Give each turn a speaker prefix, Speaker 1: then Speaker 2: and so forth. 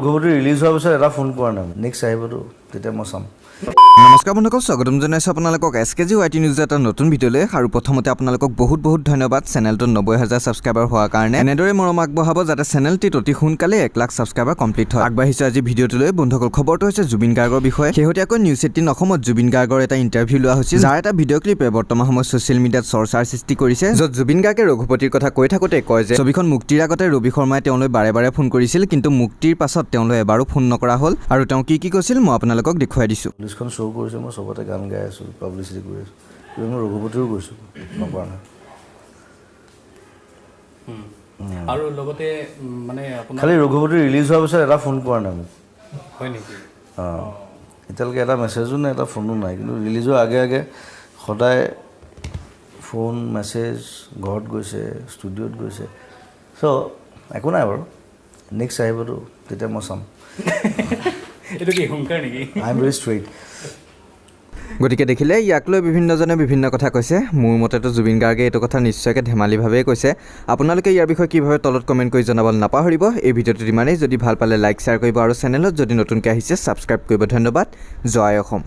Speaker 1: Raghupati release হোৱাৰ পিছত এটা ফোন কৰা নাই নেক্সট আহিবতো তেতিয়া মই চাম
Speaker 2: নমস্কাৰ বন্ধুসকল স্বাগতম জনাইছো আপোনালোকক skgytnews এটা নতুন ভিডিঅ'লৈ আৰু প্ৰথমতে আপোনালোকক বহুত ধন্যবাদ চেনেলটো 90,000 সাবস্ক্ৰাইবাৰ হোৱাৰ কাৰণে এনেদৰে মৰম আগবঢ়াব যাতে চেনেলটিত অতি সোনকালে 1 লাখ সাবস্ক্ৰাইবাৰ কমপ্লিট হয় আগবাঢ়িছে আজি ভিডিঅ'টোলৈ বন্ধুসকল খবৰটো হৈছে জুবিন গাৰ্গৰ বিষয়ে শেহতীয়াকৈ নিউজ 18 অসমত জুবিন গাৰ্গৰ এটা ইণ্টাৰভিউ লোৱা হৈছিল যাৰ এটা ভিডিঅ' ক্লিপে বৰ্তমান সময়ত ছ'চিয়েল মিডিয়াত চৰ্চাৰ সৃষ্টি কৰিছে য'ত জুবিন গাৰ্গে ৰঘুপতিৰ কথা কৈ থাকোঁতে কয় যে ছবিখন মুক্তিৰ আগতে ৰবি শৰ্মাই তেওঁলৈ বাৰে ফোন কৰিছিল কিন্তু মুক্তিৰ পাছত তেওঁলৈ এবাৰো ফোন নকৰা হ'ল আৰু তেওঁ কি কৈছিল মই আপোনালোকক দেখুৱাই দিছোঁ
Speaker 1: পুলিচখন শ্ব' কৰিছে মই চবতে গান গাই আছোঁ পাব্লিচিটি কৰি আছোঁ কিন্তু মই ৰঘুপতিও কৈছোঁ নকৰা নাই
Speaker 3: আৰু লগতে মানে আপোনাৰ
Speaker 1: খালি ৰঘুপতি ৰিলিজ হোৱাৰ পিছত এটা ফোন কৰা নাই মোক
Speaker 3: হয় নেকি
Speaker 1: এতিয়ালৈকে এটা মেছেজো নাই এটা ফোনো নাই কিন্তু ৰিলিজৰ আগে সদায় ফোন মেছেজ ঘৰত গৈছে ষ্টুডিঅ'ত গৈছে চ' একো নাই বাৰু নেক্সট আহিবতো তেতিয়া মই চাম
Speaker 3: এইটো কি হুংকাৰ নেকি
Speaker 1: আই এম ভেৰি ষ্ট্ৰেইট
Speaker 2: গতিকে দেখিলে ইয়াক লৈ বিভিন্নজনে বিভিন্ন কথা কৈছে মোৰ মতেতো জুবিন গাৰ্গে এইটো কথা নিশ্চয়কৈ ধেমালিভাৱেই কৈছে আপোনালোকে ইয়াৰ বিষয়ে কিভাৱে তলত কমেণ্ট কৰি জনাবলৈ নাপাহৰিব এই ভিডিঅ'টো ইমানেই যদি ভাল পালে লাইক শ্বেয়াৰ কৰিব আৰু চেনেলত যদি নতুনকৈ আহিছে ছাবস্ক্ৰাইব কৰিব ধন্যবাদ জয় অসম